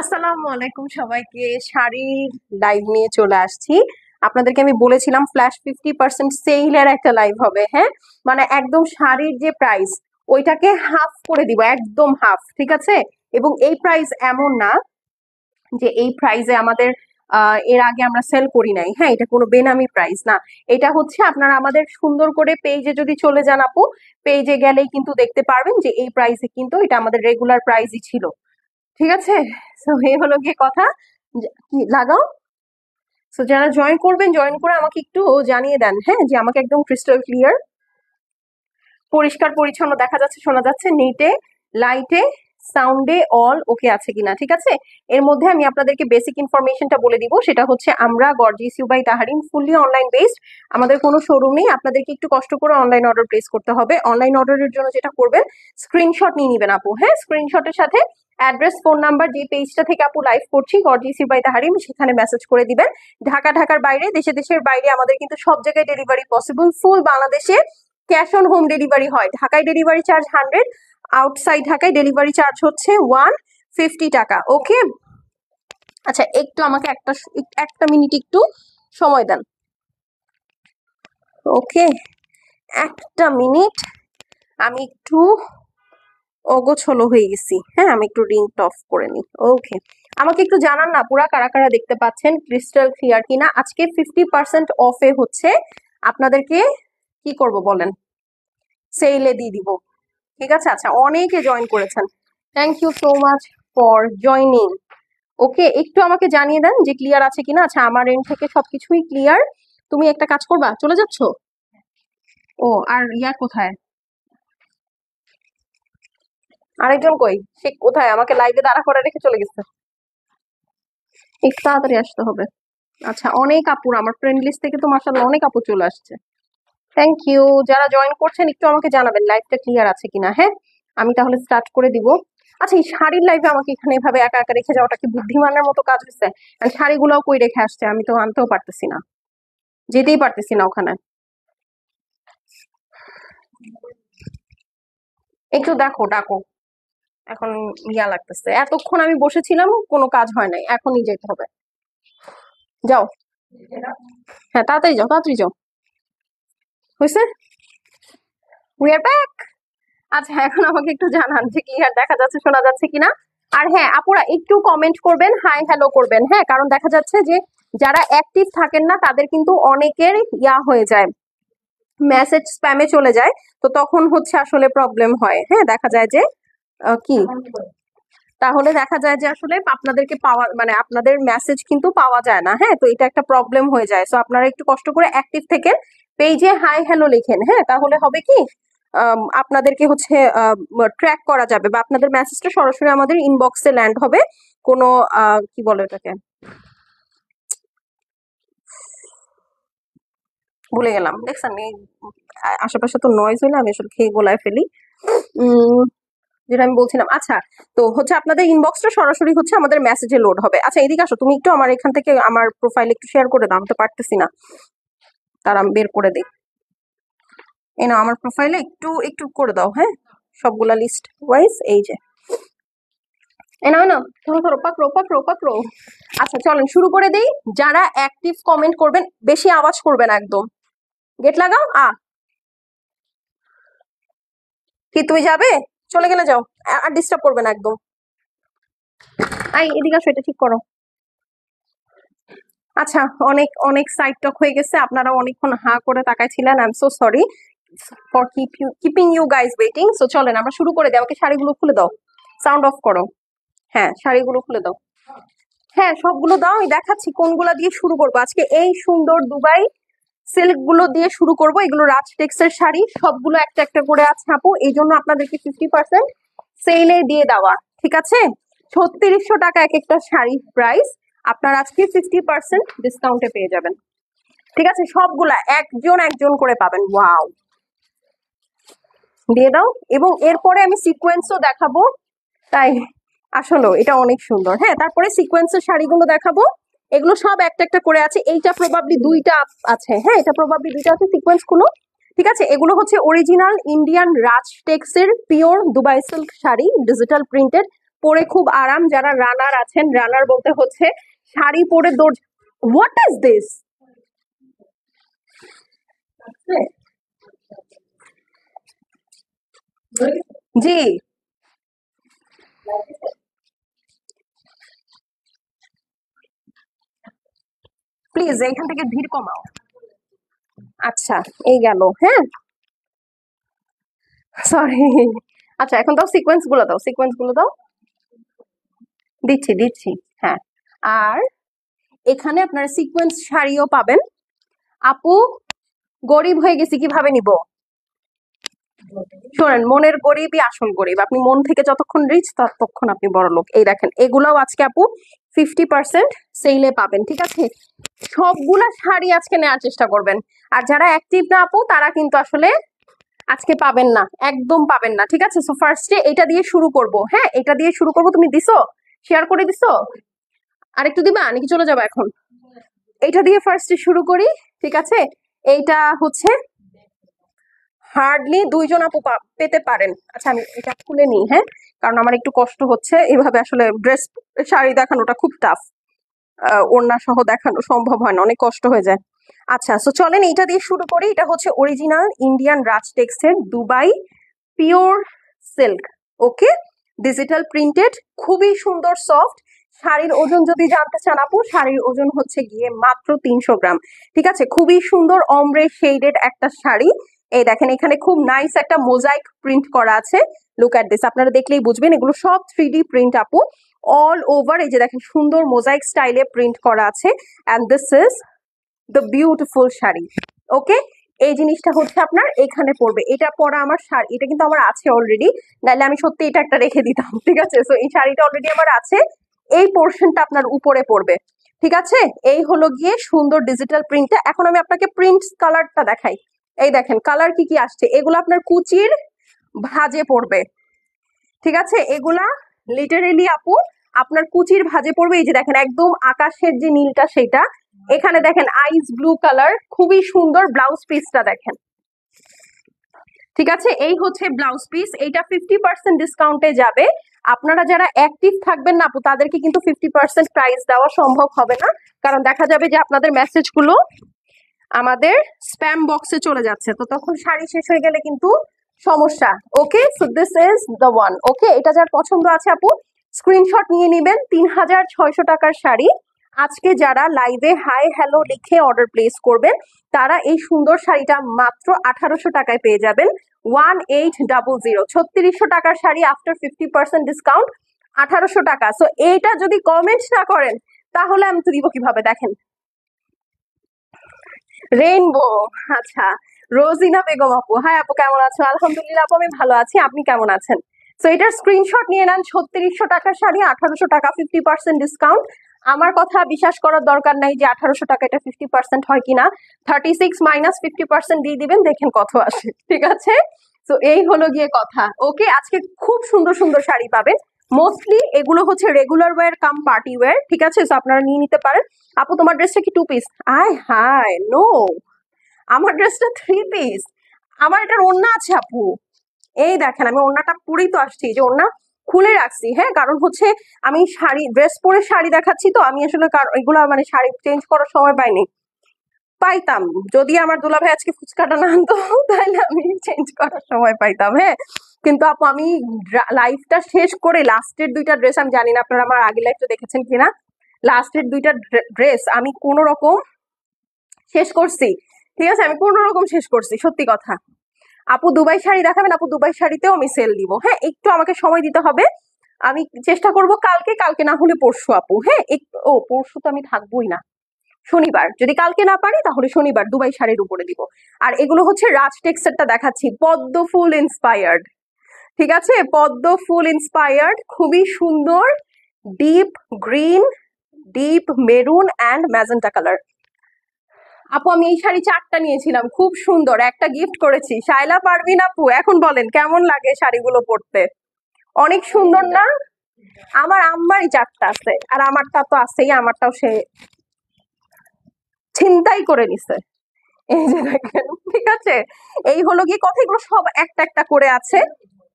আসসালামু আলাইকুম সবাইকে। শাড়ির লাইভ নিয়ে চলে আসছি। আপনাদেরকে আমি বলেছিলাম ফ্ল্যাশ 50% সেইলের একটা লাইভ হবে। হ্যাঁ, মানে একদম শাড়ির যে প্রাইস ওইটাকে হাফ করে দিব, একদম হাফ। ঠিক আছে, এবং এই প্রাইস এমন না যে এই প্রাইসে আমাদের এর আগে আমরা সেল করি নাই। হ্যাঁ, এটা কোনো বেনামি প্রাইস না। এটা হচ্ছে আপনারা আমাদের সুন্দর করে পেজে যদি চলে যান আপু, পেজে গেলেই কিন্তু দেখতে পারবেন যে এই প্রাইসে কিন্তু এটা আমাদের রেগুলার প্রাইসই ছিল। ঠিক আছে, তো এই হলো গিয়ে কথা। কি লাগাও। তো যারা জয়েন করবেন, জয়েন করে আমাকে একটু জানিয়ে দেন, হ্যাঁ, যে আমাকে একদম ক্রিস্টাল ক্লিয়ার পরিষ্কার পরিচ্ছন্ন দেখা যাচ্ছে, শোনা যাচ্ছে, নেটে, লাইটে, সাউন্ডে অল ওকে আছে কিনা। ঠিক আছে, এর মধ্যে আমি আপনাদেরকে বেসিক ইনফরমেশনটা বলে দিব। সেটা হচ্ছে আমরা gorgeous you by Taharin fully online based. আমাদের কোনো শোরুম নেই। আপনাদেরকে একটু কষ্ট করে অনলাইন অর্ডার প্লেস করতে হবে। অনলাইন অর্ডারের জন্য যেটা করবেন, স্ক্রিনশট নিয়ে নেবেন আপু। হ্যাঁ, স্ক্রিনশটের সাথে অ্যাড্রেস, ফোন নাম্বার, যে পেজটা থেকে আপু লাইভ করছি গর্জিয়াস ইউ বাই তাহারিন, সেখানে মেসেজ করে দিবেন। ঢাকার বাইরে, দেশের বাইরে আমাদের কিন্তু সব জায়গায় ডেলিভারি পসিবল। ফুল বাংলাদেশে ক্যাশ অন হোম ডেলিভারি হয়। ঢাকায় ডেলিভারি চার্জ 100, আউটসাইড ঢাকায় ডেলিভারি চার্জ হচ্ছে 150 টাকা। ওকে, আচ্ছা একটু আমাকে একটা মিনিট একটু সময় দেন। ওকে, একটা মিনিট, আমি একটু অগোছলো হয়ে গেছি। হ্যাঁ, আমি একটু রিংটা অফ করে নিই। ওকে, আমাকে একটু জানান না পুরা কারা কারা দেখতে পাচ্ছেন, ক্রিস্টাল ক্লিয়ার কিনা। আজকে 50% অফে হচ্ছে আপনাদেরকে কি করব বলেন, সেলে দিয়ে দিব। ঠিক আছে, আচ্ছা অনেকে জয়েন করেছেন, thank you so much for joining. Okay, একটু আমাকে জানিয়ে দেন যে ক্লিয়ার আছে কিনা। আচ্ছা, আমার এন্ড থেকে সবকিছুই ক্লিয়ার। তুমি একটা কাজ করবা, চলে যাচ্ছ? ও, আর ইয়া কোথায়, আরেকজন কই, সে কোথায়? আমাকে লাইভে দাঁড়া করে রেখে চলে গেছে। একটু তাড়াতাড়ি আসতে হবে। আচ্ছা, অনেক আপুর আমার ফ্রেন্ড লিস্ট থেকে তো মাশাআল্লাহ অনেক আপু চলে আসছে। Thank you. যারা জয়েন করছেন একটু আমাকে জানাবেন লাইভটা ক্লিয়ার আছে কিনা। হ্যাঁ, আমি তাহলে স্টার্ট করে দিব। আচ্ছা, এই শাড়ির লাইভে আমাকে এখানে এভাবে একা একা রেখে যাওয়াটা কি বুদ্ধিমানের মতো কাজ হচ্ছে? আর শাড়িগুলোও কই রেখে আসছে, আমি তো আনতেও পারতেছি না, যেতেই পারতেছি না ওখানে। একটু দেখো, ডাকো। এখন ইয়া লাগতেছে, এতক্ষণ আমি বসেছিলাম, কোনো কাজ হয় নাই, এখনই যেতে হবে। যাও, হ্যাঁ তাড়াতাড়ি যাও, তাড়াতাড়ি যাও। হয়েছে, উই আর ব্যাক। আচ্ছা, এখন আমাকে একটু জানান যে ক্লিয়ার দেখা যাচ্ছে, শোনা যাচ্ছে কিনা। আর হ্যাঁ আপুরা, একটু কমেন্ট করবেন, হাই হ্যালো করবেন। হ্যাঁ, কারণ দেখা যাচ্ছে যে যারা অ্যাক্টিভ থাকেন না তাদের কিন্তু অনেকের ইয়া হয়ে যায়, মেসেজ স্প্যামে চলে যায়, তো তখন হচ্ছে আসলে প্রবলেম হয়। হ্যাঁ, দেখা যায় যে কি, তাহলে দেখা যায় যে আসলে আপনাদেরকে পাওয়া, মানে আপনাদের মেসেজ কিন্তু পাওয়া যায় না। হ্যাঁ, তো এটা একটা প্রবলেম হয়ে যায়। সো আপনারা একটু কষ্ট করে অ্যাক্টিভ থেকে পেজে হাই হ্যালো লিখেন। হ্যাঁ, তাহলে হবে কি, আপনাদেরকে হচ্ছে ট্র্যাক করা যাবে, বা আপনাদের মেসেজটা সরাসরি আমাদের ইনবক্সে ল্যান্ড হবে। কোনো কি বলে এটাকে, ভুলে গেলাম। দেখছেন এই আশেপাশে তো নয়েজ হইলে আমি আসলে খেয়ে গোলায় ফেলি। যেটা আমি বলছিলাম, আচ্ছা, তো হচ্ছে আপনাদের ইনবক্সটা সরাসরি হচ্ছে আমাদের মেসেজে লোড হবে। আচ্ছা, এদিকে আসো, তুমি একটু আমার এখান থেকে আমার প্রোফাইল একটু শেয়ার করে দাও, আমি তো পারতেছি না, তার আমি বের করে দিই। এই নাও, আমার প্রোফাইলে একটু একটু করে দাও। হ্যাঁ, সবগুলা লিস্ট ওয়াইজ, এই যে এই নাও না, ধরো ধরো, পাকড়ো পাকড়ো পাকড়ো। আচ্ছা চলেন শুরু করে দেই। যারা অ্যাক্টিভ কমেন্ট করবেন, বেশি আওয়াজ করবেন একদম। গেট লাগাও। কি তুমি যাবে? চলে গেলে যাও, আর ডিস্টার্ব করবে না একদম। এদিকে আসো, এটা ঠিক করো। আচ্ছা, অনেক অনেক সাইড টক হয়ে গেছে, আপনারা অনেকক্ষণ হা করে তাকাইছিলেন। I am so sorry for keeping you guys waiting. So চলেন আমরা শুরু করে দিই। আমাকে শাড়িগুলো খুলে দাও, সাউন্ড অফ করো। হ্যাঁ, শাড়িগুলো খুলে দাও। হ্যাঁ, সবগুলো দাও, আমি দেখাচ্ছি কোনগুলা দিয়ে শুরু করবো আজকে। এই সুন্দর দুবাই সিল্ক গুলো দিয়ে শুরু করব। এগুলো রাজটেক্স এর শাড়ি, সবগুলো একটা একটা করে আছে আপু, এই জন্য আপনাদেরকে 50% সেলে দিয়ে দেওয়া। ঠিক আছে, 3600 টাকা এক একটা শাড়ি প্রাইস, আপনার আজকে 50% ডিসকাউন্টে পেয়ে যাবেন। ঠিক আছে, সবগুলা একজন একজন করে পাবেন। ওয়াও, দিয়ে দাও। এবং এরপরে আমি সিকোয়েন্সও দেখাবো, তাই আসলে এটা অনেক সুন্দর। হ্যাঁ, তারপরে সিকোয়েন্সের শাড়িগুলো দেখাবো, এগুলো সব একটা একটা করে আছে। এইটা প্রবাবলি দুইটা আছে। হ্যাঁ, এটা প্রবাবলি দুইটা আছে সিকোয়েন্স গুলো। ঠিক আছে, এগুলো হচ্ছে অরিজিনাল ইন্ডিয়ান রাজটেক্স এর pure Dubai silk sari, digital printed, পরে খুব আরাম, যারা রানার আছেন, রানার বলতে হচ্ছে শাড়ি পরে দৌড়। What is this? G please এইখান থেকে ভিড় কমাও। আচ্ছা, এই গেল। হ্যাঁ, সরি। আচ্ছা, এখন দাও সিকোয়েন্স গুলো, দাও সিকোয়েন্স গুলো দাও। দিচ্ছি দিচ্ছি। হ্যাঁ, আর এখানে আপনারা সিকোয়েন্স শাড়িও পাবেন। আপু, গরিব হয়ে গেছি, কিভাবে নিব? শোনেন, মনের গরিবই আসল গরিব। আপনি মন থেকে যতক্ষণ রিচ ততক্ষণ আপনি বড় লোক। এই দেখেন, এগুলাও আজকে আপু 50% সেলে পাবেন, ঠিক আছে? সবগুলা শাড়ি আজকে নেওয়ার চেষ্টা করবেন। আর যারা অ্যাক্টিভ না আপু, তারা কিন্তু আসলে আজকে পাবেন না, একদম পাবেন না, ঠিক আছে? সো ফার্স্টে এটা দিয়ে শুরু করব। হ্যাঁ, এটা দিয়ে শুরু করব। তুমি দিছো? শেয়ার করে দিছো? আরেকটু দিবা নাকি চলে যাবো এখন? এইটা দিয়ে ফার্স্টে শুরু করি, ঠিক আছে? এইটা হচ্ছে হার্ডলি 2 জন আপু পেতে পারেন। আচ্ছা, আমি এটা খুলে নিই। হ্যাঁ, কারণ আমার একটু কষ্ট হচ্ছে, এভাবে আসলে ড্রেস শাড়ি দেখানোটা খুব টাফ। ওড়না সহ দেখানো সম্ভব হয় না, অনেক কষ্ট হয়ে যায়। আচ্ছা, সো চলেন এইটা দিয়ে শুরু করি। এটা হচ্ছে original Indian Raj টেক্সের Dubai pure silk. ওকে, ডিজিটাল প্রিন্টেড, খুবই সুন্দর সফট। শাড়ির ওজন যদি জানতে চান আপু, শাড়ির ওজন হচ্ছে গিয়ে মাত্র 300 গ্রাম, ঠিক আছে? খুবই সুন্দর অমব্রে শেডেড একটা শাড়ি। এই দেখেন, এখানে খুব নাইস একটা মোজাইক প্রিন্ট করা আছে। লুক অ্যাট দিস, আপনারা দেখলেই বুঝবেন এগুলো সব 3D প্রিন্ট আপু, অল ওভার। এই যে দেখেন, সুন্দর মোজাইক স্টাইলে প্রিন্ট করা আছে। And this is the beautiful sari. Okay, এই জিনিসটা হচ্ছে আপনার এখানে পড়বে। এটা পরা আমার শাড়ি, এটা কিন্তু আমার আছে অলরেডি, নাহলে আমি সত্যি এটা একটা রেখে দিতাম, ঠিক আছে? সো এই শাড়িটা অলরেডি আমার আছে। এই পোর্শনটা আপনার উপরে পড়বে, ঠিক আছে? এই হলো গিয়ে সুন্দর ডিজিটাল প্রিন্টটা। এখন আমি আপনাকে প্রিন্ট কালারটা দেখাই। এই দেখেন কালার কি কি আসছে। এগুলো আপনার কুচির ভাঁজে পড়বে, ঠিক আছে? এগুলা লিটারেলি আপু আপনার কুচির ভাঁজে পড়বে। এই যে দেখেন, একদম আকাশের যে নীলটা সেটা। এখানে দেখেন আইস ব্লু কালার, খুবই সুন্দর। ব্লাউজ পিসটা দেখেন, ঠিক আছে? এই হচ্ছে ব্লাউজ পিস। এইটা 50% ডিসকাউন্টে যাবে। আপনারা যারা অ্যাক্টিভ থাকবেন না আপু, তাদেরকে কিন্তু 50% প্রাইস দেওয়া সম্ভব হবে না, কারণ দেখা যাবে যে আপনাদের মেসেজগুলো আমাদের স্প্যাম বক্সে চলে যাচ্ছে, তো তখন শাড়ি শেষ হয়ে গেলে কিন্তু সমস্যা। Okay, so this is the one. Okay, এটা যার পছন্দ আছে আপু স্ক্রিনশট নিয়ে নেবেন। 3600 টাকার শাড়ি। আজকে যারা লাইভে হাই হ্যালো লিখে অর্ডার প্লেস করবেন, তারা এই সুন্দর শাড়িটা মাত্র 1800 টাকায় পেয়ে যাবেন। 1800, 3600 টাকার শাড়ি আফটার 50% ডিসকাউন্ট 1800 টাকা। সো এইটা যদি কমেন্ট না করেন, তাহলে আমি তো দিব কিভাবে? দেখেন, রেইনবো। আচ্ছা, রোজিনা বেগম আপু, হাই আপু, কেমন আছো? আলহামদুলিল্লাহ আপু, আমি ভালো আছি, আপনি কেমন আছেন? সো এটার স্ক্রিনশট নিয়ে নেন। 3600 টাকার শাড়ি 1800 টাকা, 50% ডিসকাউন্ট। আমার কথা বিশ্বাস করার দরকার নাই যে 1800 টাকা এটা 50% হয় কিনা। 36 মাইনাস 50% দিয়ে দিবেন, দেখেন কত আসে, ঠিক আছে? তো এই হলো গিয়ে কথা। ওকে, আজকে খুব সুন্দর সুন্দর শাড়ি পাবেন। মোস্টলি এগুলো হচ্ছে রেগুলার ওয়্যার কাম পার্টি ওয়্যার, ঠিক আছে? তো আপনারা নিয়ে নিতে পারেন। আপু, তোমার ড্রেসটা কি 2 পিস? আয় হায়, নো, আমার ড্রেসটা 3 পিস। আমার এটার ওড়না আছে আপু। এই দেখেন, আমি ওড়নাটা পরেই তো আসছি, যে ওড়না খুলে রাখছি। হ্যাঁ, কারণ হচ্ছে আমি শাড়ি ড্রেস পরে শাড়ি দেখাচ্ছি, তো আমি আসলে এগুলা মানে শাড়ি চেঞ্জ করার সময় পাইনি। পাইতাম যদি আমার দুলাভাই আজকে ফুচকাটা না আনতো, তাহলে আমি চেঞ্জ করার সময় পাইতাম। হ্যাঁ, কিন্তু আপু আমি লাইফটা শেষ করে লাস্টের 2টা ড্রেস, আমি জানি না আপনারা আমার আগে লাইফটা দেখেছেন কিনা, লাস্টের 2টা ড্রেস আমি কোন রকম শেষ করছি, ঠিক আছে? আমি কোন রকম শেষ করছি, সত্যি কথা। আপু দুবাই শাড়ি দেখাবেন? আপু দুবাই শাড়িতেও আমি সেল দিব। হ্যাঁ, একটু আমাকে সময় দিতে হবে। আমি চেষ্টা করব কালকে, কালকে না হলে পরশু আপু। হ্যাঁ, ও পরশু তো আমি থাকবোই না, শনিবার। যদি কালকে না পারি তাহলে শনিবার দুবাই শাড়ির উপরে দিব। আর এগুলো হচ্ছে রাজ টেক্সেরটা দেখাচ্ছি, পদ্ম ফুল ইন্সপায়ার্ড, ঠিক আছে? পদ্ম ফুল ইন্সপায়ার্ড, খুবই সুন্দর। Deep green, deep maroon and magenta colour. আপু আমি এই শাড়ি 4টা নিয়েছিলাম, খুব সুন্দর, একটা গিফট করেছি। শায়লা পারভিন আপু, এখন বলেন কেমন লাগে শাড়িগুলো পরতে? অনেক সুন্দর না? আমার আম্মারই 4টা আছে, আর আমারটা তো আছেই, আমারটাও সে ছিনতাই করে নিছে। এই যে দেখেন, ঠিক আছে? এই হলো গিয়ে কথা, এগুলো সব একটা একটা করে আছে।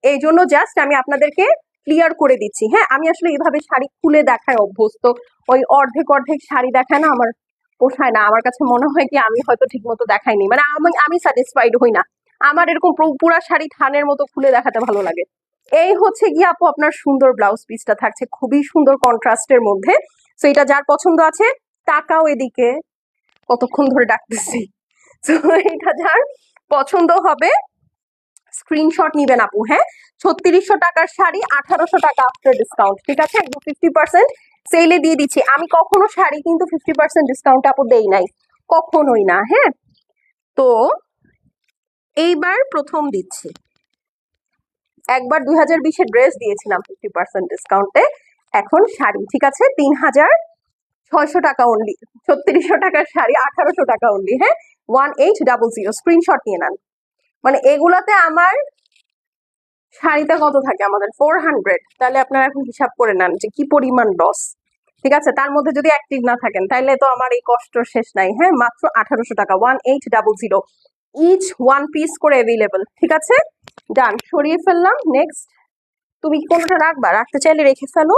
এই জন্য জাস্ট আমি আপনাদেরকে ক্লিয়ার করে দিচ্ছি। হ্যাঁ, আমি আসলে এইভাবে শাড়ি খুলে দেখায় অভ্যস্ত, ওই অর্ধেক অর্ধেক শাড়ি দেখায় না আমার পোষায় না। আমার কাছে মনে হয় কি আমি হয়তো ঠিক মতো দেখাইনি, মানে আমি স্যাটিসফাইড হই না। আমার এরকম পুরা শাড়ি থানের মতো খুলে দেখাতে ভালো লাগে। এই হচ্ছে গিয়ে আপু আপনার সুন্দর ব্লাউজ পিসটা থাকছে খুবই সুন্দর কন্ট্রাস্টের মধ্যে। তো এটা যার পছন্দ আছে তাকাও এদিকে, কতক্ষণ ধরে ডাকতেছি। তো এটা যার পছন্দ হবে স্ক্রিনশট নিবেন আপু। হ্যাঁ, 3600 টাকার শাড়ি 1800 টাকা আফটার ডিসকাউন্ট, ঠিক আছে, একদম 50% সেলে দিয়ে দিচ্ছি। আমি কখনো শাড়ি কিন্তু 50% ডিসকাউন্ট আপু দেই নাই, কখনোই না। হ্যাঁ, তো এইবার প্রথম দিচ্ছি। একবার 2020-এ ড্রেস দিয়েছিলাম 50% ডিসকাউন্টে, এখন শাড়ি, ঠিক আছে, 3600 টাকা অনলি। 3600 টাকার শাড়ি 1800 টাকা অনলি। হ্যাঁ, 1800 স্ক্রিনশট নিয়ে নেন। মানে এগুলাতে আমার শাড়িতে কত থাকে, আমাদের 400, তাহলে আপনারা এখন হিসাব করে নেন যে কি পরিমাণ লস। ঠিক আছে, তার মধ্যে যদি অ্যাক্টিভ না থাকেন তাহলে তো আমার এই কষ্ট শেষ নাই। হ্যাঁ, মাত্র 1800 টাকা, 1800 ইচ ওয়ান পিস করে অ্যাভেলেবল। ঠিক আছে, ডান, সরিয়ে ফেললাম। নেক্সট, তুমি কি কোনোটা রাখবা? রাখতে চাইলে রেখে ফেলো,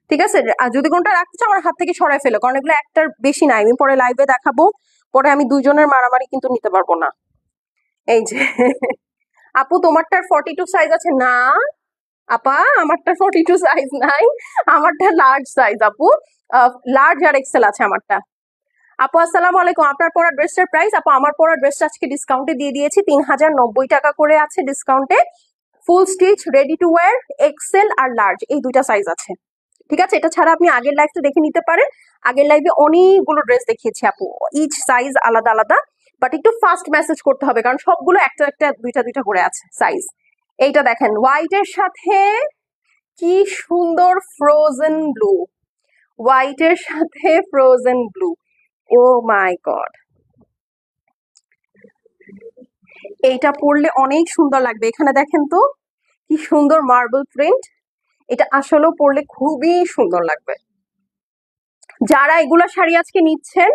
ঠিক আছে। আর যদি কোনটা রাখতে চাও আমার হাত থেকে সরাই ফেলো, কারণ এগুলো একটার বেশি নাই, আমি পরে লাইভে দেখাবো, পরে আমি দুইজনের মারামারি কিন্তু নিতে পারবো না। এই যে আপু তোমারটার 42 সাইজ আছে না? আপা আমারটা 42 সাইজ নাই, আমারটা লার্জ সাইজ আপু, লার্জ আর এক্সেল আছে আমারটা। আপু আসসালামু আলাইকুম, আপনার পরা ড্রেসটার প্রাইস? আপু আমার পরা ড্রেসটা আজকে ডিসকাউন্টে দিয়ে দিয়েছি, 3090 টাকা করে আছে ডিসকাউন্টে। Full stitch, ready to wear, XL আর লার্জ, এই দুইটা সাইজ আছে। ঠিক আছে, এটা ছাড়া আপনি আগের লাইভটা দেখে নিতে পারেন, আগের লাইভে অনেকগুলো ড্রেস দেখিয়েছি আপু, ইচ সাইজ আলাদা আলাদা, বাট একটু ফাস্ট মেসেজ করতে হবে কারণ সবগুলো একটা একটা দুইটা দুইটা করে আছে সাইজ। এইটা দেখেন হোয়াইটের সাথে কি সুন্দর ফ্রোজেন ব্লু, হোয়াইটের সাথে ফ্রোজেন ব্লু, ও মাই গড, এইটা পরলে অনেক সুন্দর লাগবে। এখানে দেখেন তো কি সুন্দর মার্বেল প্রিন্ট, এটা আসলেও পরলে খুবই সুন্দর লাগবে। যারা এগুলা শাড়ি আজকে নিচ্ছেন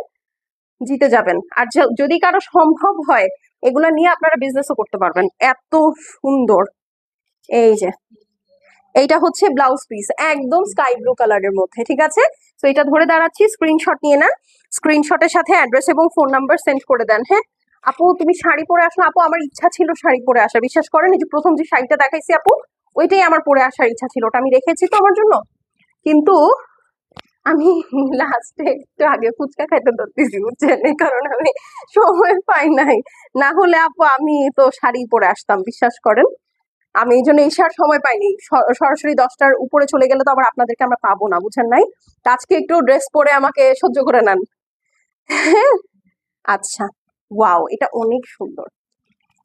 জিতে যাবেন। আর যদি কারো সম্ভব হয় এগুলা নিয়ে আপনারা বিজনেসও করতে পারবেন, এত সুন্দর। এই যে এইটা হচ্ছে ব্লাউজ পিস, একদম স্কাই ব্লু কালারের মধ্যে। ঠিক আছে, তো এটা ধরে দাঁড়াচ্ছি, স্ক্রিনশট নিয়ে নেন, স্ক্রিনশটের সাথে অ্যাড্রেস এবং ফোন নাম্বার সেন্ড করে দেন। হ্যাঁ আপু তুমি শাড়ি পরে আসো। আপু আমার ইচ্ছা ছিল শাড়ি পরে আসার, বিশ্বাস করেন এই যে প্রথম যে শাড়িটা দেখাইছি আপু ওইটাই আমার পরে আসার ইচ্ছা ছিল, ওটা আমি রেখেছি তো আমার জন্য, কিন্তু আমি লাস্টে একটু আগে ফুচকা খাইতে ধরতেছি বুঝছেন, এই কারণে আমি সময় পাই নাই। না হলে আপু আমি তো শাড়ি পরে আসতাম, বিশ্বাস করেন। আমি এই জন্য এসার সময় পাইনি, সরাসরি 10টার উপরে চলে গেলে তো আবার আপনাদেরকে আমরা পাবো না, বুঝেন নাই। আজকে একটু ড্রেস পরে আমাকে সহ্য করে নেন। আচ্ছা, ওয়াও, এটা অনেক সুন্দর,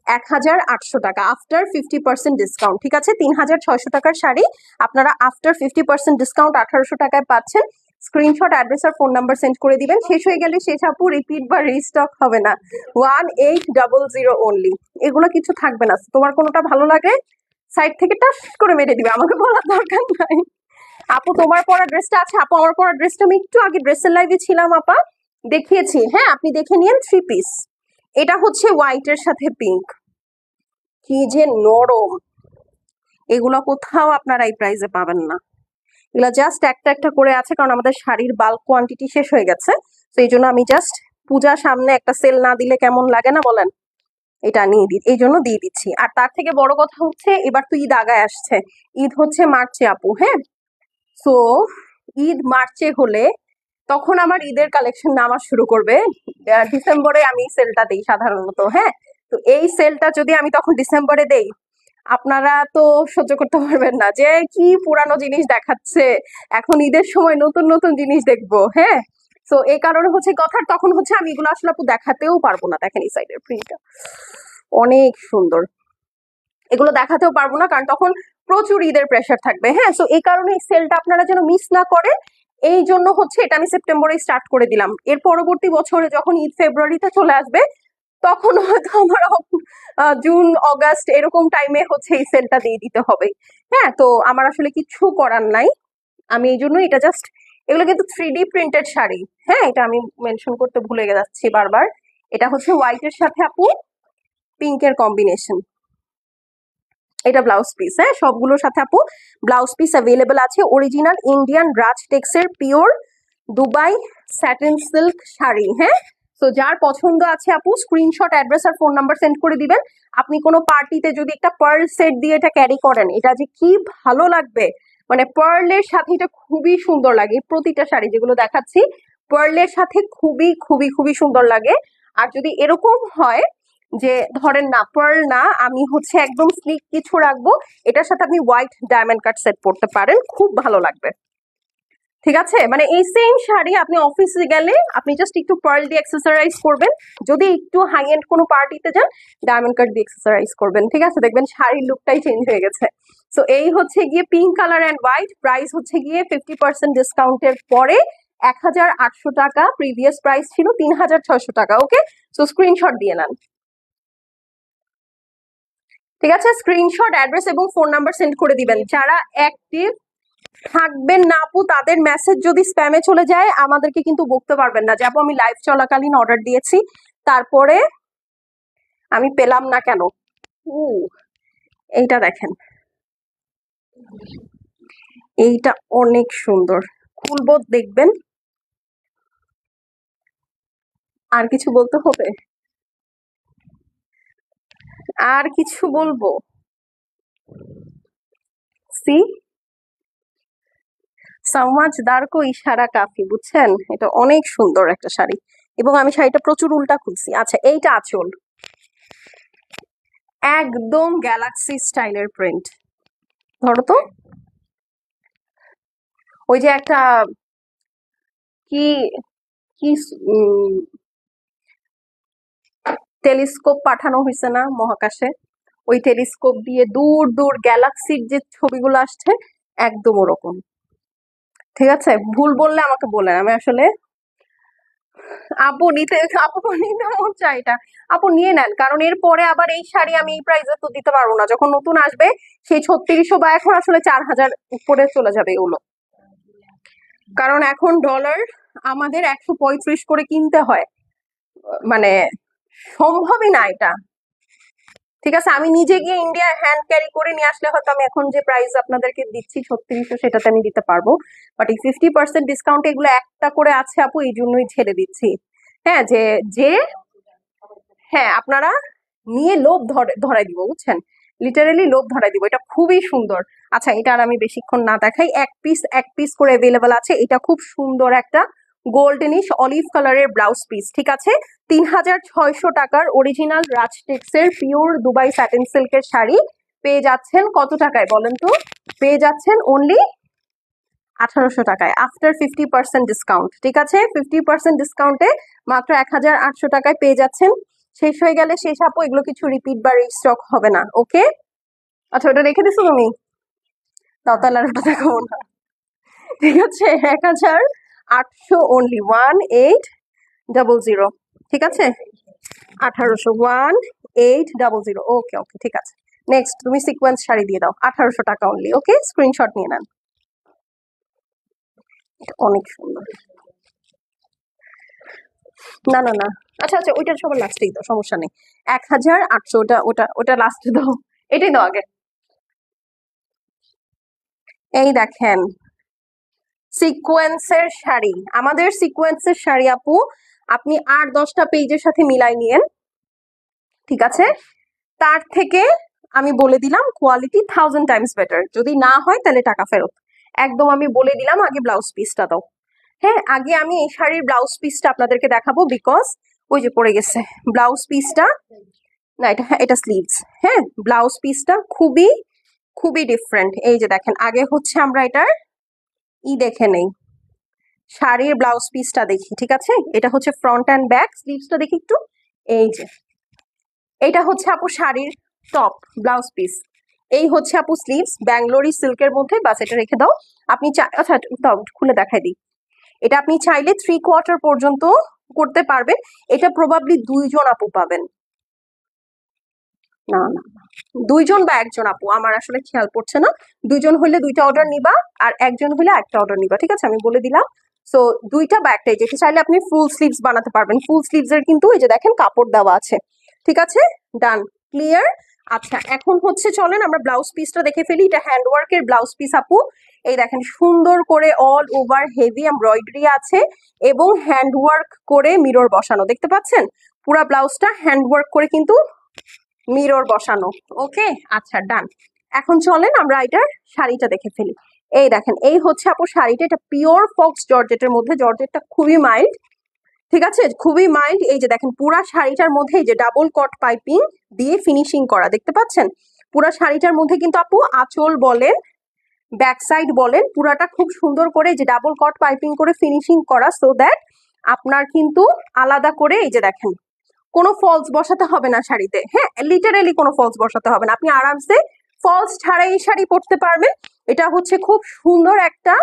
1800 টাকা আফটার 50% ডিসকাউন্ট। ঠিক আছে, 3600 টাকার শাড়ি আপনারা আফটার 50% ডিসকাউন্ট 1800 টাকায় পাচ্ছেন। স্ক্রিনশট, অ্যাড্রেস আর ফোন নাম্বার সেন্ড করে দিবেন, শেষ হয়ে গেলে শেষ আপু, রিপিট বা রিস্টক হবে না। 1800 অনলি, এগুলো কিছু থাকবে না। তোমার কোনোটা ভালো লাগে সাইড থেকে টাস করে মেরে দিবে, আমাকে বলার দরকার নাই। আপু তোমার পরা ড্রেসটা আছে? আপু আমার পরা ড্রেসটা আমি একটু আগে ড্রেসের লাইভে ছিলাম আপা, দেখিয়েছি। হ্যাঁ আপনি দেখে নিন, 3 পিস। এটা হচ্ছে হোয়াইটের সাথে পিঙ্ক, কি যে নরম, এগুলো কোথাও আপনারা এই প্রাইসে পাবেন না। এগুলা জাস্ট একটা একটা করে আছে কারণ আমাদের শাড়ির বাল্ক কোয়ান্টিটি শেষ হয়ে গেছে, তো এই জন্য আমি জাস্ট পূজা সামনে একটা সেল না দিলে কেমন লাগে না বলেন, এটা নিয়ে এই জন্য দিয়ে দিচ্ছি। আর তার থেকে বড় কথা হচ্ছে এবার তো ঈদ আগায় আসছে, ঈদ হচ্ছে মার্চে আপু। হ্যাঁ, তো ঈদ মার্চে হলে তখন আমার ঈদের কালেকশন নামা শুরু করবে। ডিসেম্বরে আমি সেলটা দিই সাধারণত। হ্যাঁ, তো এই সেলটা যদি আমি তখন ডিসেম্বরে দেই আপনারা তো সহ্য করতে পারবেন না যে কি পুরানো জিনিস দেখাচ্ছে, এখন ঈদের সময় নতুন নতুন জিনিস দেখবো। হ্যাঁ, তো এই কারণে হচ্ছে কথা, তখন হচ্ছে আমি এগুলো আসলে আপু দেখাতেও পারবো না। দেখেন এই সাইডের প্রিন্টটা অনেক সুন্দর, এগুলো দেখাতেও পারবো না কারণ তখন প্রচুর ঈদের প্রেশার থাকবে। হ্যাঁ, তো এই কারণে এই সেলটা আপনারা যেন মিস না করেন, এই জন্য হচ্ছে এটা আমি সেপ্টেম্বরে স্টার্ট করে দিলাম। এর পরবর্তী বছরে যখন ঈদ ফেব্রুয়ারিতে চলে আসবে তখন হয়তো আমার জুন অগাস্ট এরকম টাইমে হচ্ছে এই সেলটা দিয়ে দিতে হবে। হ্যাঁ, তো আমার আসলে কিছু করার নাই, আমি এই জন্য এটা জাস্ট, এগুলো কিন্তু 3D প্রিন্টেড শাড়ি। হ্যাঁ, এটা আমি মেনশন করতে ভুলে যাচ্ছি বারবার, এটা হচ্ছে হোয়াইটের সাথে আপু পিঙ্কের কম্বিনেশন। এটা ব্লাউজ পিস, হ্যাঁ সবগুলোর সাথে আপু ব্লাউজ পিস অ্যাভেলেবল আছে। অরিজিনাল ইন্ডিয়ান রাজ টেক্সের pure Dubai satin silk sari, হ্যাঁ। তো যার পছন্দ আছে আপু স্ক্রিনশট, অ্যাড্রেস আর ফোন নাম্বার সেন্ড করে দিবেন। আপনি কোনো পার্টিতে যদি একটা পার্ল সেট দিয়ে এটা ক্যারি করেন, এটা যে কি ভালো লাগবে, মানে পার্লের সাথে এটা খুবই সুন্দর লাগে। প্রতিটা শাড়ি যেগুলো দেখাচ্ছি পার্লের সাথে খুবই খুবই খুবই সুন্দর লাগে। আর যদি এরকম হয় যে ধরেন না পার্ল না, আমি হচ্ছে একদম স্লিক কিছু রাখবো, এটার সাথে আপনি হোয়াইট ডায়মন্ড কাট সেট পরতে পারেন, খুব ভালো লাগবে। ঠিক আছে, মানে এই সেম শাড়ি আপনি অফিসে গেলে আপনি জাস্ট একটু পার্ল দিয়ে এক্সেসরাইজ করবেন, যদি একটু হাই এন্ড কোনো পার্টিতে যান ডায়মন্ড কাট দিয়ে এক্সেসরাইজ করবেন, ঠিক আছে, দেখবেন শাড়ির লুকটাই চেঞ্জ হয়ে গেছে। সো এই হচ্ছে গিয়ে pink colour and white, price হচ্ছে গিয়ে 50% ডিসকাউন্টের পরে 1800 টাকা, প্রিভিয়াস প্রাইস ছিল 3600 টাকা। ওকে, সো স্ক্রিনশট দিয়ে নেন, ঠিক আছে, স্ক্রিনশট, অ্যাড্রেস এবং ফোন নাম্বার সেন্ড করে দিবেন। যারা অ্যাক্টিভ থাকবেন না আপু, তাদের মেসেজ যদি স্প্যামে চলে যায় আমাদেরকে কিন্তু বকতে পারবেন না যে আপু আমি লাইভ চলাকালীন অর্ডার দিয়েছি তারপরে আমি পেলাম না কেন। এইটা দেখেন, এইটা অনেক সুন্দর, খুলবো দেখবেন। আর কিছু বলতে হবে, আর কিছু বলবো? সি সমাজদার কো ইশারা কাফি, বুঝছেন, এটা অনেক সুন্দর একটা শাড়ি এবং আমি শাড়িটা প্রচুর উল্টা খুলছি। আচ্ছা এইটা আঁচল, একদম গ্যালাক্সি স্টাইলের প্রিন্ট, ধরো তো। ওই যে একটা কি কি টেলিস্কোপ পাঠানো হয়েছে না মহাকাশে, ওই টেলিস্কোপ দিয়ে দূর দূর গ্যালাক্সির যে ছবিগুলো আসছে একদম ওরকম। ঠিক আছে, ভুল বললে আমাকে বলেন, আমি আসলে আপু নিতে, আপু নিতে মন চাই এটা, আপু নিয়ে নেন, কারণ এরপরে আবার এই শাড়ি আমি এই প্রাইসে তো দিতে পারবো না, যখন নতুন আসবে সেই 3600 বা এখন আসলে 4000 উপরে চলে যাবে এগুলো, কারণ এখন ডলার আমাদের 135 করে কিনতে হয়, মানে সম্ভবই না এটা। ঠিক আছে, আমি নিজে গিয়ে ইন্ডিয়া হ্যান্ড ক্যারি করে নিয়ে আসলে হয়তো আমি এখন যে প্রাইস আপনাদেরকে দিচ্ছি 3600 সেটাতে আমি দিতে পারবো, বাট এই 50% ডিসকাউন্ট এগুলো একটা করে আছে আপু, এই জন্যই ছেড়ে দিচ্ছি। হ্যাঁ, যে যে হ্যাঁ আপনারা নিয়ে লোভ ধরাই দিব, বুঝছেন, লিটারেলি লোভ ধরাই দিব, এটা খুবই সুন্দর। আচ্ছা এটা আর আমি বেশিক্ষণ না দেখাই, এক পিস করে অ্যাভেলেবল আছে, এটা খুব সুন্দর একটা গোল্ডেনিশ অলিভ কালারের ব্লাউজ পিস, ঠিক আছে, 3600 টাকার অরিজিনাল রাজটেক্সের পিওর দুবাই স্যাটিন সিল্কের শাড়ি পেয়ে যাচ্ছেন কত টাকায় বলেন তো? পেয়ে যাচ্ছেন অনলি 1800 টাকায় আফটার 50% ডিসকাউন্ট, ঠিক আছে, 50% ডিসকাউন্টে মাত্র 1800 টাকায় পেয়ে যাচ্ছেন। শেষ হয়ে গেলে শেষ আপু, এগুলো কিছু রিপিট বা রিস্টক হবে না। ওকে, আচ্ছা ওটা রেখে দিছো তুমি, তাও তাহলে আর ওটা দেখাবো না, ঠিক আছে, 1800 অনলি, 1800, ঠিক আছে, 1800, 1800। ওকে ওকে, ঠিক আছে, নেক্সট তুমি সিকোয়েন্স শাড়ি দিয়ে দাও, 1800 টাকা অনলি। ওকে, স্ক্রিনশট নিয়ে নেন, অনেক সুন্দর। না না না, আচ্ছা আচ্ছা ওইটা সবার লাস্টেই দাও, সমস্যা নেই, 1800, ওটা ওটা ওটা লাস্টে দাও, এটাই দাও আগে। এই দেখেন সিকোয়েন্সের শাড়ি, আমাদের সিকোয়েন্সের শাড়ি আপু আপনি 8-10টা পেজের সাথে মিলাই নিয়েন, ঠিক আছে, তার থেকে আমি বলে দিলাম কোয়ালিটি 1000 টাইমস বেটার, যদি না হয় তাহলে টাকা ফেরত, একদম আমি বলে দিলাম। আগে ব্লাউজ পিসটা দাও, হ্যাঁ আগে আমি এই শাড়ির ব্লাউজ পিসটা আপনাদেরকে দেখাবো, বিকজ ওই যে পড়ে গেছে ব্লাউজ পিসটা, না এটা, হ্যাঁ এটা স্লিভস, হ্যাঁ ব্লাউজ পিসটা খুবই খুবই ডিফারেন্ট। এই যে দেখেন, আগে হচ্ছে আমরা এটার দেখে নেই, শাড়ির ব্লাউজ পিসটা দেখি, ঠিক আছে, এটা হচ্ছে ফ্রন্ট অ্যান্ড ব্যাক, স্লিভসটা দেখি একটু, এই যে এইটা হচ্ছে আপু শাড়ির টপ ব্লাউজ পিস, এই হচ্ছে আপু স্লিভস ব্যাঙ্গলোরি সিল্কের মধ্যে, বাস এটা রেখে দাও। আপনি আচ্ছা দাও খুলে দেখাই দিই, এটা আপনি চাইলে 3/4 পর্যন্ত করতে পারবেন, এটা প্রবাবলি 2জন আপু পাবেন, না না 2জন বা 1জন আপু, আমার আসলে খেয়াল পড়ছে না, 2জন হইলে 2টা অর্ডার নিবা আর 1জন হইলে একটা অর্ডার নিবা, ঠিক আছে, আমি বলে দিলাম। সো 2টা বা একটাই, যেটা চাইলে আপনি ফুল স্লিভস বানাতে পারবেন, ফুল স্লিভস এর কিন্তু এই যে দেখেন কাপড় দেওয়া আছে, ঠিক আছে, ডান, ক্লিয়ার। আচ্ছা এখন হচ্ছে চলেন আমরা ব্লাউজ পিসটা দেখে ফেলি। এটা হ্যান্ডওয়ার্কের ব্লাউজ পিস আপু। এই দেখেন সুন্দর করে অল ওভার হেভি এমব্রয়ডারি আছে এবং হ্যান্ডওয়ার্ক করে মিরর বসানো, দেখতে পাচ্ছেন পুরা ব্লাউজটা হ্যান্ডওয়ার্ক করে কিন্তু মিরর বসানো। ওকে আচ্ছা ডান। এখন চলেন আমরা এটার শাড়িটা দেখে ফেলি। এই দেখেন এই হচ্ছে আপু শাড়িটা, এটা পিওর ফক্স জর্জেটের মধ্যে, জর্জেটটা খুবই মাইল্ড, ঠিক আছে খুবই মাইল্ড। এই যে দেখেন পুরা শাড়িটার মধ্যে এই যে ডাবল কট পাইপিং দিয়ে ফিনিশিং করা, দেখতে পাচ্ছেন পুরা শাড়িটার মধ্যে কিন্তু আপু আঁচল বলেন ব্যাক সাইড বলেন পুরাটা খুব সুন্দর করে যে ডাবল কট পাইপিং করে ফিনিশিং করা, সো দ্যাট আপনার কিন্তু আলাদা করে এই যে দেখেন কোনো ফলস বসাতে হবে না শাড়িতে। হ্যাঁ লিটারেলি কোনো ফলস বসাতে হবে না, আপনি আরামসে ফলস ছাড়াই এই শাড়ি পরতে পারবেন। এটা হচ্ছে খুব সুন্দর একটা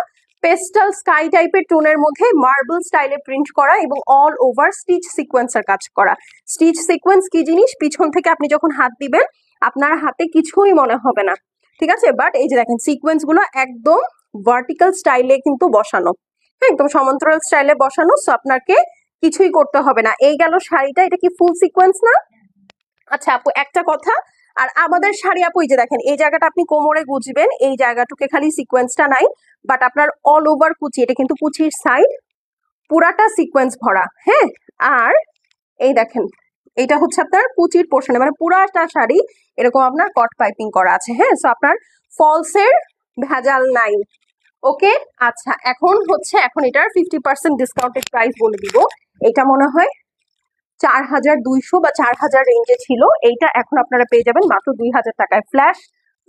পেস্টাল স্কাই টাইপের টোনের মধ্যে মার্বেল স্টাইলে প্রিন্ট করা এবং অল ওভার স্টিচ সিকোয়েন্সের কাজ করা। স্টিচ সিকোয়েন্স কি জিনিস, পিছন থেকে আপনি যখন হাত দিবেন আপনার হাতে কিছুই মনে হবে না, ঠিক আছে। বাট এই যে দেখেন সিকোয়েন্স গুলো একদম ভার্টিক্যাল স্টাইলে কিন্তু বসানো, হ্যাঁ একদম সমান্তরাল স্টাইলে বসানো, সো আপনাকে কিছুই করতে হবে না। এই গেল শাড়িটা, এটা কি ফুল সিকোয়েন্স না? আচ্ছা আপু একটা কথা, আর আমাদের শাড়ি আপু এই যে দেখেন এই জায়গাটা আপনি কোমরে গুজবেন, এই জায়গাটুকে খালি সিকোয়েন্সটা নাই, বাট আপনার অল ওভার কুচি, এটা কিন্তু কুচির সাইড পুরাটা সিকোয়েন্স ভরা। হ্যাঁ আর এই দেখেন এটা হচ্ছে আপনার কুচির পোর্শনে, মানে পুরাটা শাড়ি এরকম আপনার কট পাইপিং করা আছে। হ্যাঁ সো আপনার ফলসের ভেজাল নাই। ওকে আচ্ছা এখন এটার 50% ডিসকাউন্টেড প্রাইস বলে দিব। এটা মনে হয় 4200 বা 4000 রেঞ্জে ছিল, এইটা এখন আপনারা পেয়ে যাবেন মাত্র 2000 টাকায়, ফ্ল্যাশ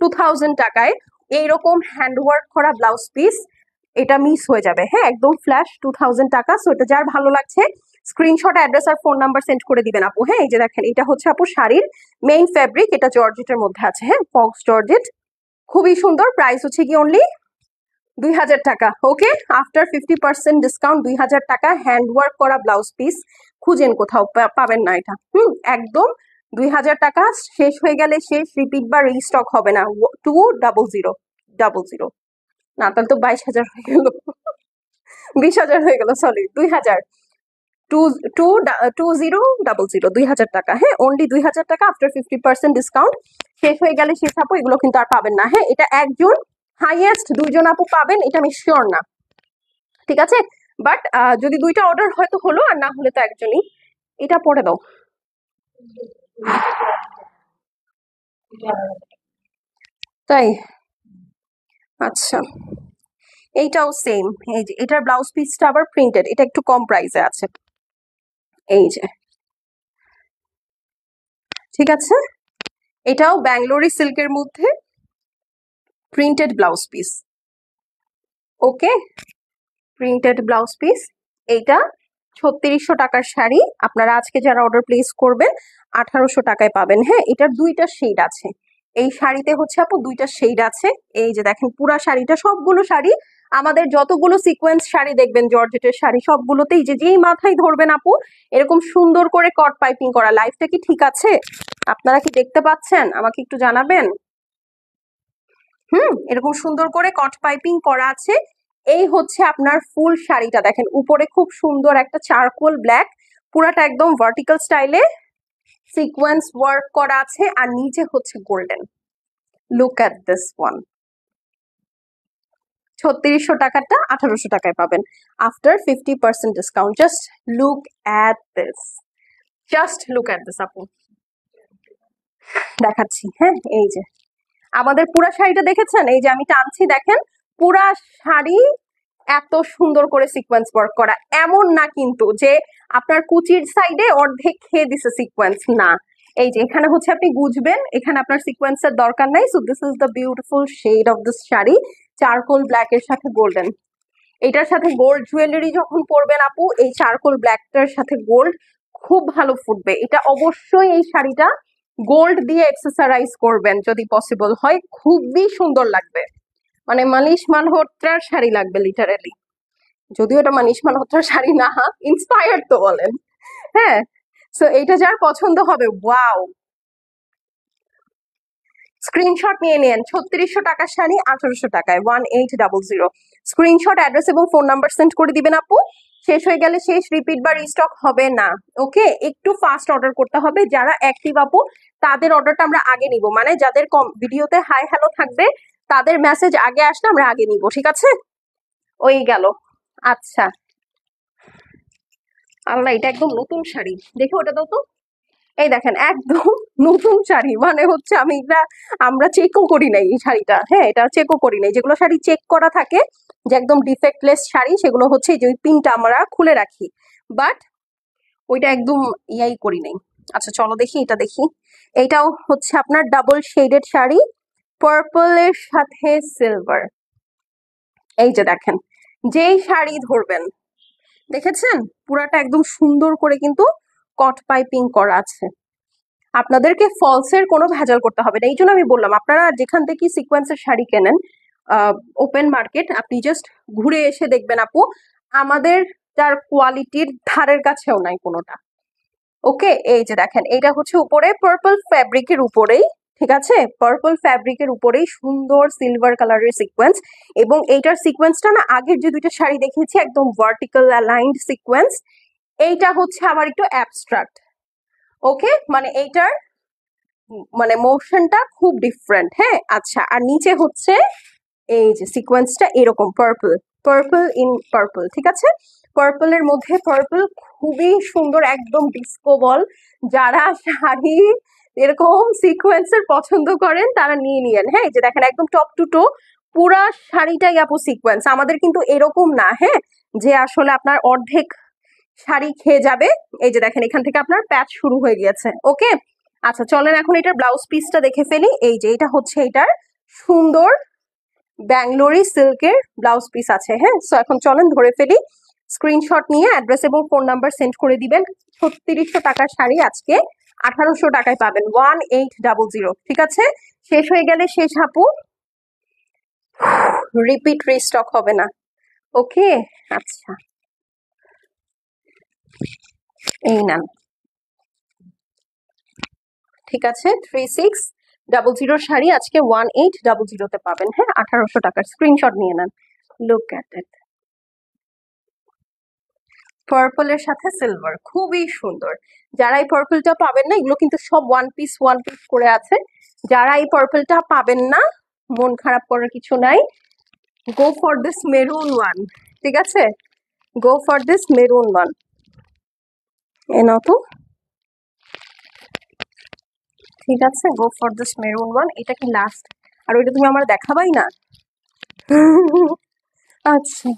2000 টাকায় এইরকম হ্যান্ডওয়ার্ক করা ব্লাউজ পিস। এটা মিস হয়ে যাবে, হ্যাঁ একদম ফ্ল্যাশ 2000 টাকা। সো এটা যার ভালো লাগছে স্ক্রিনশট অ্যাড্রেস আর ফোন নাম্বার সেন্ড করে দিবেন আপু। হ্যাঁ এই যে দেখেন এটা হচ্ছে আপু শাড়ির মেইন ফেব্রিক, এটা জর্জেটের মধ্যে আছে, হ্যাঁ ফক্স জর্জেট, খুবই সুন্দর। প্রাইস হচ্ছে কি অনলি 2000 টাকা। ওকে আফটার 50% ডিসকাউন্ট 2000 টাকা হ্যান্ডওয়ার্ক করা ব্লাউজ পিস খুঁজেন কোথাও পাবেন না এটা। একদম 2000 টাকা, শেষ হয়ে গেলে শেষ, রিপিট বা রিস্টক হবে না। 2000 না তাহলে তো 22,000 হয়ে গেল 20,000 হয়ে গেল, সরি 2000, 2000 টাকা। হ্যাঁ অনলি 2000 টাকা আফটার 50% ডিসকাউন্ট। শেষ হয়ে গেলে শেষ আপু, এগুলো কিন্তু আর পাবেন না। হ্যাঁ এটা একজন হাইয়েস্ট 2জন আপু পাবেন, এটা আমি শিওর না, ঠিক আছে। বাট যদি 2টা অর্ডার হয়তো হলো, আর না হলে তো একজনই। এটা পরে দাও, তাই আচ্ছা এইটাও সেম। এই যে এটার ব্লাউজ পিসটা আবার প্রিন্টেড, এটা একটু কম প্রাইসে আছে। এই যে ঠিক আছে, এটাও ব্যাঙ্গালোরি সিল্কের মধ্যে প্রিন্টেড ব্লাউজ পিস। ওকে প্রিন্টেড ব্লাউজ পিস, এইটা 3600 টাকার শাড়ি, আপনারা আজকে যারা অর্ডার প্লেস করবেন 1800 টাকায় পাবেন। হ্যাঁ এটার 2টা শেড আছে, এই শাড়িতে হচ্ছে আপু 2টা শেড আছে। এই যে দেখেন পুরা শাড়িটা, সবগুলো শাড়ি আমাদের যতগুলো সিকোয়েন্স শাড়ি দেখবেন জর্জেটের শাড়ি সবগুলোতেই যে যেই মাথায় ধরবেন আপু এরকম সুন্দর করে কট পাইপিং করা। লাইফটা কি ঠিক আছে? আপনারা কি দেখতে পাচ্ছেন? আমাকে একটু জানাবেন। এরকম সুন্দর করে কট পাইপিং করা আছে। এই হচ্ছে আপনার ফুল শাড়িটা, দেখেন উপরে খুব সুন্দর একটা চারকোল ব্ল্যাক, পুরাটা একদম ভার্টিক্যাল স্টাইলে সিকোয়েন্স ওয়ার্ক করা আছে, আর নিচে হচ্ছে golden. Look at this one, 3600 টাকাটা 1800 টাকায় পাবেন after 50% discount. Just look at this, just look at this আপু, দেখাচ্ছি। হ্যাঁ এই যে আমাদের পুরা শাড়িটা দেখেছেন, এই যে আমি টানছি দেখেন পুরা শাড়ি এত সুন্দর করে সিকোয়েন্স ওয়ার্ক করা। এমন না কিন্তু যে আপনার কুচির সাইডে অর্ধেক খেয়ে দিছে সিকোয়েন্স, না এই যে এখানে হচ্ছে আপনি গুজবেন, এখানে আপনার সিকোয়েন্সের দরকার নাই। So this is the beautiful shade of this sari, charcoal black এর সাথে গোল্ডেন। এটার সাথে গোল্ড জুয়েলারি যখন পরবেন আপু, এই চারকোল ব্ল্যাকটার সাথে গোল্ড খুব ভালো ফুটবে। এটা অবশ্যই এই শাড়িটা গোল্ড দিয়ে এক্সেসরাইজ করবেন যদি পসিবল হয়, খুবই সুন্দর লাগবে। মানে মানিশ মালহোত্রার শাড়ি লাগবে লিটারালি, যদিও এটা মানিশ মালহোত্রার শাড়ি না, ইন্সপায়ার্ড তো বলেন। হ্যাঁ সো এইটা যার পছন্দ হবে, ওয়াও স্ক্রিনশট নিয়ে নেন। 3600 টাকার শাড়ি 1800 টাকায়, 1800। স্ক্রিনশট অ্যাড্রেস এবং ফোন নাম্বার সেন্ড করে দিবেন আপু, শেষ হয়ে গেলে শেষ, রিপিট বা রিস্টক হবে না। ওকে, একটু ফাস্ট অর্ডার করতে হবে। যারা অ্যাক্টিভ আপু তাদের অর্ডারটা আমরা আগে নিব, মানে যাদের ভিডিওতে হাই হ্যালো থাকবে তাদের মেসেজ আগে আসলে আমরা আগে নিব, ঠিক আছে? ওই গেল। আচ্ছা, আল্লাহ, এটা একদম নতুন শাড়ি, দেখে ওটা দাও তো। এই দেখেন, একদম নতুন শাড়ি, মানে হচ্ছে আমরা চেকও করি নাই এই শাড়িটা। হ্যাঁ, এটা চেকও করি নাই। যেগুলো শাড়ি চেক করা থাকে যে একদম ডিফেক্টলেস শাড়ি, সেগুলো হচ্ছে যে ওই পিনটা আমরা খুলে রাখি, বাট ওইটা একদম ইয়াই করি নাই। আচ্ছা চলো দেখি, এটা দেখি। এইটাও হচ্ছে আপনার ডাবল শেডেড শাড়ি, পার্পলের সাথে সিলভার। এই যে দেখেন, যেই শাড়ি ধরবেন, দেখেছেন পুরাটা একদম সুন্দর করে কিন্তু কট পাইপিং করা আছে। আপনাদেরকে ফলসের কোনো ভেজাল করতে হবে না। এই জন্য আমি বললাম, আপনারা যেখান থেকে সিকোয়েন্সের শাড়ি কেনেন ওপেন মার্কেট, আপনি জাস্ট ঘুরে এসে দেখবেন আপু, আমাদের তার কোয়ালিটির ধারের কাছেও নাই কোনোটা। ওকে, এই যে দেখেন, এইটা হচ্ছে উপরে পার্পল ফ্যাব্রিকের উপরেই, ঠিক আছে, পার্পল ফ্যাব্রিকের উপরেই সুন্দর সিলভার কালারের সিকোয়েন্স। এবং এইটার সিকোয়েন্সটা না, আগের যে দুইটা শাড়ি দেখিয়েছি একদম ভার্টিক্যাল অ্যালাইন্ড সিকোয়েন্স, এইটা হচ্ছে আবার একটু অ্যাবস্ট্রাক্ট। ওকে, মানে এইটার মানে মোশনটা খুব ডিফারেন্ট। হ্যাঁ, আচ্ছা, আর নিচে হচ্ছে এই যে সিকোয়েন্সটা এরকম পার্পল, পার্পল ইন পার্পল, ঠিক আছে, পার্পলের মধ্যে পার্পল, খুবই সুন্দর, একদম ডিস্কো বল। যারা শাড়ি এরকম সিকোয়েন্সের পছন্দ করেন তারা নিয়ে নিয়েন। হ্যাঁ, এই যে দেখেন, একদম টপ টু টো পুরা শাড়িটাই আপু সিকোয়েন্স। আমাদের কিন্তু এরকম না, হ্যাঁ, যে আসলে আপনার অর্ধেক শাড়ি খেয়ে যাবে। এই যে দেখেন, এখান থেকে আপনার প্যাচ শুরু হয়ে গিয়েছে। ওকে, আচ্ছা চলেন এখন এটার ব্লাউজ পিসটা দেখে ফেলি। এই যে এটা হচ্ছে এটার সুন্দর ব্যাঙ্গলোরি সিল্কের ব্লাউজ পিস আছে। হ্যাঁ, সো এখন চলেন ধরে ফেলি। স্ক্রিনশট নিয়ে অ্যাড্রেস এবং ফোন নাম্বার সেন্ড করে দিবেন। 3600 টাকার শাড়ি আজকে 1800 টাকায় পাবেন, 1800। ঠিক আছে, শেষ হয়ে গেলে শেষ আপু, রিপিট রিস্টক হবে না। ওকে, আচ্ছা এই নেন, ঠিক আছে, 3600 শাড়ি আজকে 1800 পাবেন। হ্যাঁ, 1800 টাকার স্ক্রিনশট নিয়ে নেন। লুক অ্যাট ইট, পার্পলের সাথে সিলভার, খুবই সুন্দর। যারা এই পার্পলটা পাবেন না, এগুলো কিন্তু সব ওয়ান পিস করে আছে। যারা এই পার্পলটা পাবেন না, মন খারাপ করার কিছু নাই, go for this maroon one, ঠিক আছে, go for this maroon one. এ নাও তো, ঠিক আছে, go for this maroon one. এটা কি লাস্ট? আর ওইটা তুমি আমার দেখাবাই না? আচ্ছা,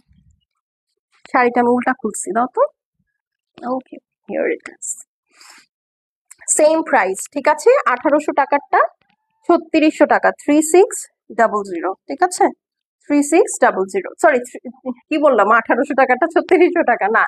শাড়িটা আমি উল্টা খুলছি, দাও তো। Okay, here it is, same price, ঠিক আছে, 1800 টাকারটা 3600 টাকা, 3600, ঠিক আছে, 3600, সরি কি বললাম, 1800 টাকাটা 3600 টাকা না,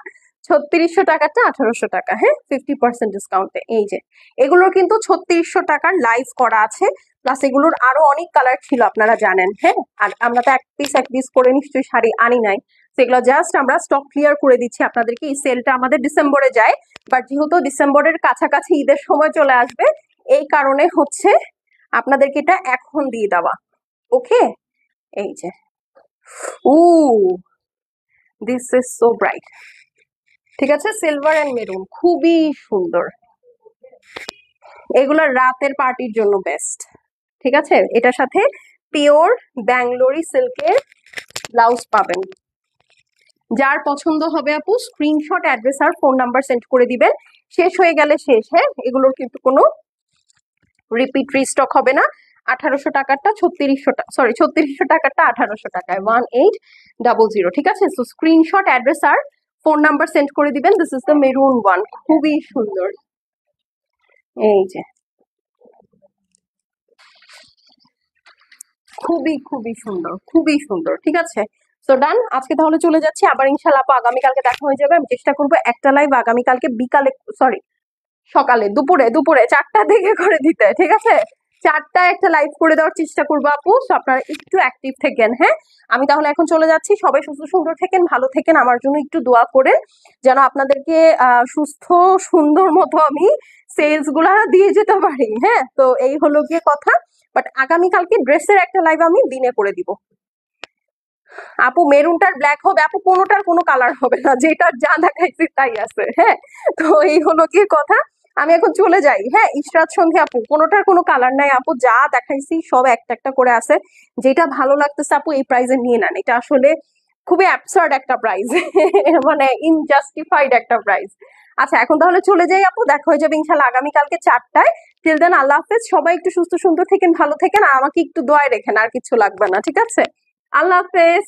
3600 টাকাটা 1800 টাকা। হ্যাঁ, 50% ডিসকাউন্টে। এই যে এগুলোর কিন্তু 3600 টাকার লাইভ করা আছে, প্লাস এগুলোর আরো অনেক কালার ছিল আপনারা জানেন। হ্যাঁ, আর আমরা তো এক পিস করে নিশ্চয়ই শাড়ি আনি নাই, সেগুলো জাস্ট আমরা স্টক ক্লিয়ার করে দিচ্ছি আপনাদেরকে। এই সেলটা আমাদের ডিসেম্বরে যায়, বাট যেহেতু ডিসেম্বরের কাছাকাছি ঈদের সময় চলে আসবে, এই কারণে হচ্ছে আপনাদেরকে এটা এখন দিয়ে দেওয়া। ওকে, এই যে, উ দিস ইজ সো ব্রাইট, ঠিক আছে, সিলভার এন্ড মেরুন, খুবই সুন্দর। এগুলো রাতের পার্টির জন্য বেস্ট, ঠিক আছে। এটার সাথে পিওর ব্যাঙ্গলোরি সিল্কের ব্লাউজ পাবেন। যার পছন্দ হবে আপু, স্ক্রিনশট, অ্যাড্রেস আর ফোন নাম্বার সেন্ড করে দিবেন। শেষ হয়ে গেলে শেষ। হ্যাঁ, এগুলোর কিন্তু কোনো রিপিট রিস্টক হবে না। 1800 টাকারটা 3600 টাকা, সরি 3600 টাকারটা 1800 টাকায়, 1800, ঠিক আছে। সো স্ক্রিনশট, অ্যাড্রেস আর ফোন নাম্বার সেন্ড করে দিবেন। This is the maroon one, খুবই সুন্দর। এই যে খুবই সুন্দর, খুবই সুন্দর, ঠিক আছে। সো ডান, আজকে তাহলে চলে যাচ্ছি। আবার ইনশাল্লাহ আপু আগামীকালকে দেখা হয়ে যাবে। আমি চেষ্টা করবো একটা লাইভ আগামীকালকে বিকালে, সরি সকালে, দুপুরে 4টা থেকে করে দিতে, ঠিক আছে, 4টায় একটা লাইভ করে দেওয়ার চেষ্টা করবো আপু। তো আপনারা একটু অ্যাক্টিভ থাকেন। হ্যাঁ, আমি তাহলে এখন চলে যাচ্ছি। সবাই সুস্থ সুন্দর থাকেন, ভালো থাকেন, আমার জন্য একটু দোয়া করেন যেন আপনাদেরকে সুস্থ সুন্দর মতো আমি সেলস গুলা দিয়ে যেতে পারি। হ্যাঁ, তো এই হলো গিয়ে কথা। বাট আগামীকালকে ড্রেসের একটা লাইভ আমি দিনে করে দিব। আপু মেরুনটার ব্ল্যাক হবে আপু, কোনোটার কোনো কালার হবে না, যেটার যা দেখাইছি তাই আছে। হ্যাঁ, তো এই হলো কি কথা। আমি এখন চলে যাই। হ্যাঁ, ইশরাত সন্ধি আপু, কোনোটার কোনো কালার নাই আপু, যা দেখাইছি সব একটা একটা করে আছে। যেটা ভালো লাগতেছে আপু এই প্রাইসে নিয়ে নেন, এটা আসলে খুবই অ্যাবসার্ড একটা প্রাইস। মানে ইনজাস্টিফাইড একটা প্রাইস। আচ্ছা এখন তাহলে চলে যাই আপু, দেখা হয়ে যাবে ইনশাল্লাহ আগামীকালকে 4টায়। টিল দেন আল্লাহ হাফেজ, সবাই একটু সুস্থ সুন্দর থেকেন, ভালো থেকেন, আর আমাকে একটু দোয়ায় রেখেন, আর কিছু লাগবে না, ঠিক আছে? আল্লাহ হাফেজ।